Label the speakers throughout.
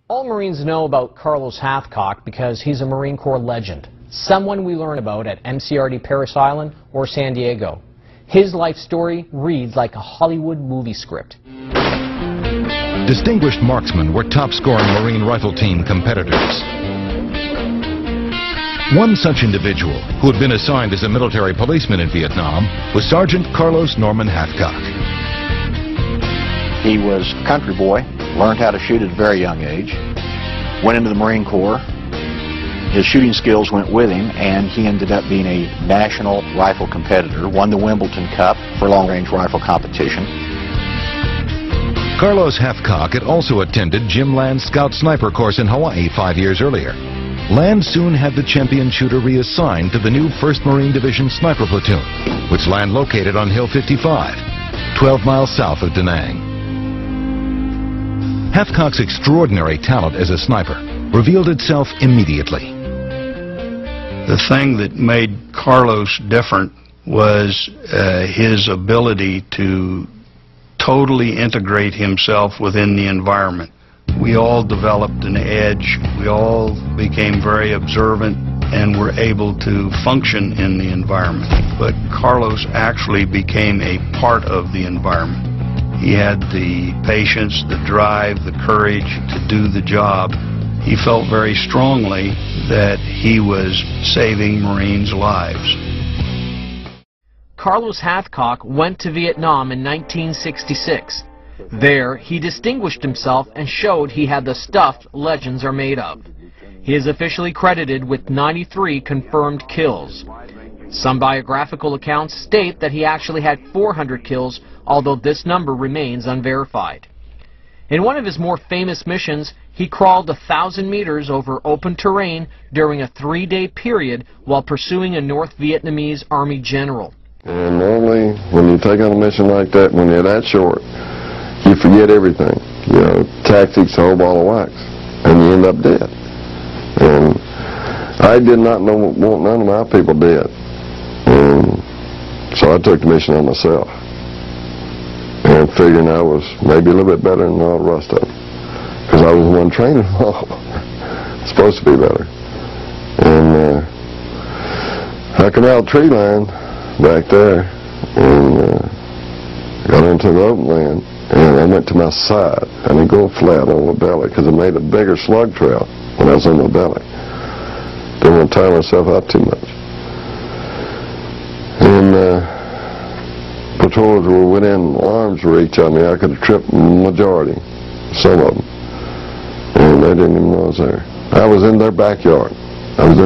Speaker 1: All Marines know about Carlos Hathcock because he's a Marine Corps legend, someone we learn about at MCRD Paris Island or San Diego. His life story reads like a Hollywood movie script.
Speaker 2: Distinguished marksmen were top-scoring Marine Rifle Team competitors. One such individual, who had been assigned as a military policeman in Vietnam, was Sergeant Carlos Norman Hathcock.
Speaker 3: He was a country boy, learned how to shoot at a very young age, went into the Marine Corps. His shooting skills went with him, and he ended up being a national rifle competitor, won the Wimbledon Cup for long-range rifle competition.
Speaker 2: Carlos Hathcock had also attended Jim Land's Scout Sniper course in Hawaii 5 years earlier. Land soon had the champion shooter reassigned to the new 1st Marine Division Sniper Platoon, which Land located on Hill 55, 12 miles south of Da Nang. Hathcock's extraordinary talent as a sniper revealed itself immediately.
Speaker 4: The thing that made Carlos different was his ability to totally integrate himself within the environment. We all developed an edge, we all became very observant and were able to function in the environment. But Carlos actually became a part of the environment. He had the patience, the drive, the courage to do the job. He felt very strongly that he was saving Marines' lives.
Speaker 1: Carlos Hathcock went to Vietnam in 1966. There, he distinguished himself and showed he had the stuff legends are made of. He is officially credited with 93 confirmed kills. Some biographical accounts state that he actually had 400 kills, although this number remains unverified. In one of his more famous missions, he crawled 1,000 meters over open terrain during a 3-day period while pursuing a North Vietnamese Army general.
Speaker 5: And normally, when you take on a mission like that, when you're that short, you forget everything. You know, tactics, a whole ball of wax, and you end up dead. And I did not know what none of my people did. And so I took the mission on myself. And figuring I was maybe a little bit better than all the rest of them. Because I was the one training them all. Supposed to be better. And I come out of the tree line back there and got into the open land. And I went to my side. I didn't go flat on my belly because it made a bigger slug trail when I was on my belly. Didn't want to tire myself out too much. And patrols were within arm's reach of me. I could have tripped the majority, some of them. And they didn't even know I was there. I was in their backyard. And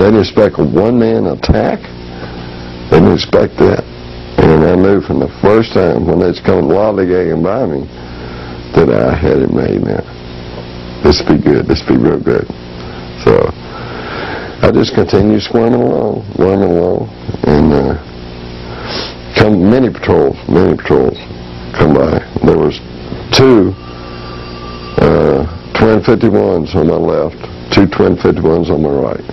Speaker 5: they didn't expect a one-man attack. They didn't expect that. And I knew from the first time when they was coming lollygagging by me that I had it made now. This would be good. This would be real good. So I just continued squirming along, and many patrols come by. There was 2 twin 51s on my left, 2 twin 51s on my right.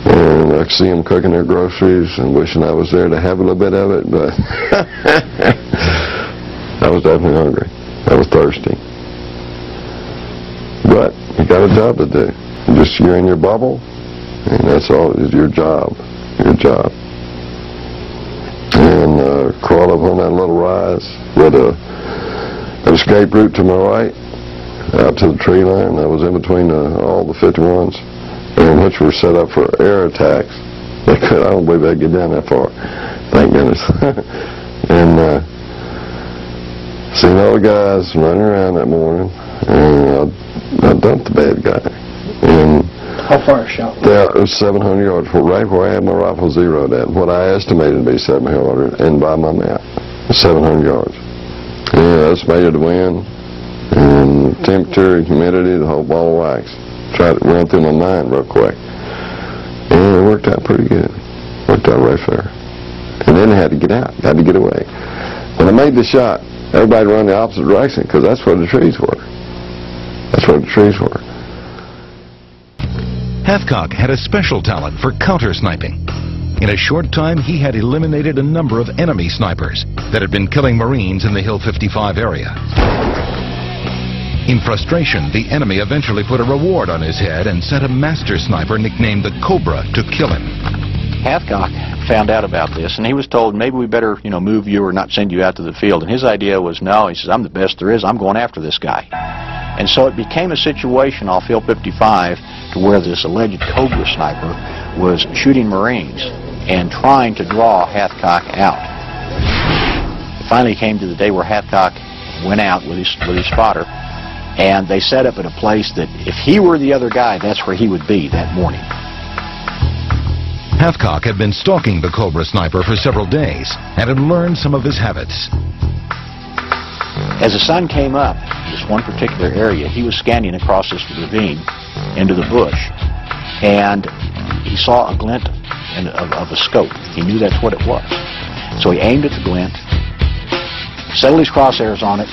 Speaker 5: And I could see them cooking their groceries and wishing I was there to have a little bit of it, but I was definitely hungry. I was thirsty. But you got a job to do. You're in your bubble, and that's all. Is your job. And crawled up on that little rise with an escape route to my right, out to the tree line. I was in between all the 51s, and which were set up for air attacks. I don't believe they'd get down that far. Thank goodness. And seen all the guys running around that morning, and I dumped the bad guy. And
Speaker 1: how far a shot?
Speaker 5: Yeah, it was 700 yards, right where I had my rifle zeroed at. What I estimated to be 700, and by my map, 700 yards. Yeah, I estimated the wind, and temperature, humidity, the whole ball of wax. Tried to run through my mind real quick. And it worked out pretty good. Worked out right fair. And then I had to get out, had to get away. When I made the shot, everybody ran the opposite direction because that's where the trees were.
Speaker 2: Hathcock had a special talent for counter-sniping. In a short time, he had eliminated a number of enemy snipers that had been killing Marines in the Hill 55 area. In frustration, the enemy eventually put a reward on his head and sent a master sniper nicknamed the Cobra to kill him.
Speaker 3: Hathcock found out about this, and he was told, maybe we better, move you or not send you out to the field. And his idea was, no, he says, I'm the best there is. I'm going after this guy. And so it became a situation off Hill 55 to where this alleged Cobra sniper was shooting Marines and trying to draw Hathcock out. It finally came to the day where Hathcock went out with his spotter, and they set up at a place that if he were the other guy, that's where he would be that morning.
Speaker 2: Hathcock had been stalking the Cobra sniper for several days and had learned some of his habits.
Speaker 3: As the sun came up in this one particular area, he was scanning across this ravine into the bush, and he saw a glint of a scope. He knew that's what it was. So he aimed at the glint, settled his crosshairs on it,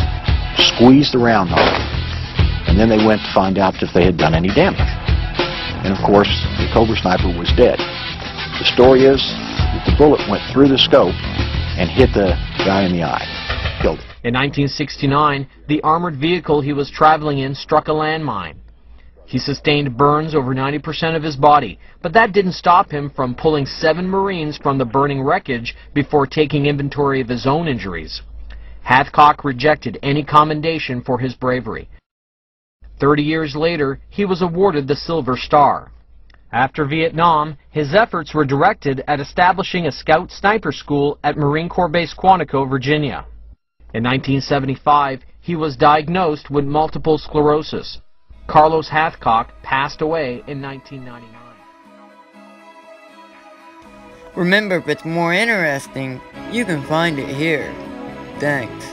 Speaker 3: squeezed the round on it, and then they went to find out if they had done any damage. And of course, the Cobra sniper was dead. The story is that the bullet went through the scope and hit the guy in the eye, killed him.
Speaker 1: In 1969, the armored vehicle he was traveling in struck a landmine. He sustained burns over 90% of his body, but that didn't stop him from pulling 7 Marines from the burning wreckage before taking inventory of his own injuries. Hathcock rejected any commendation for his bravery. 30 years later, he was awarded the Silver Star. After Vietnam, his efforts were directed at establishing a scout sniper school at Marine Corps Base Quantico, Virginia. In 1975, he was diagnosed with multiple sclerosis. Carlos Hathcock passed away in 1999.
Speaker 6: Remember, if it's more interesting, you can find it here. Thanks.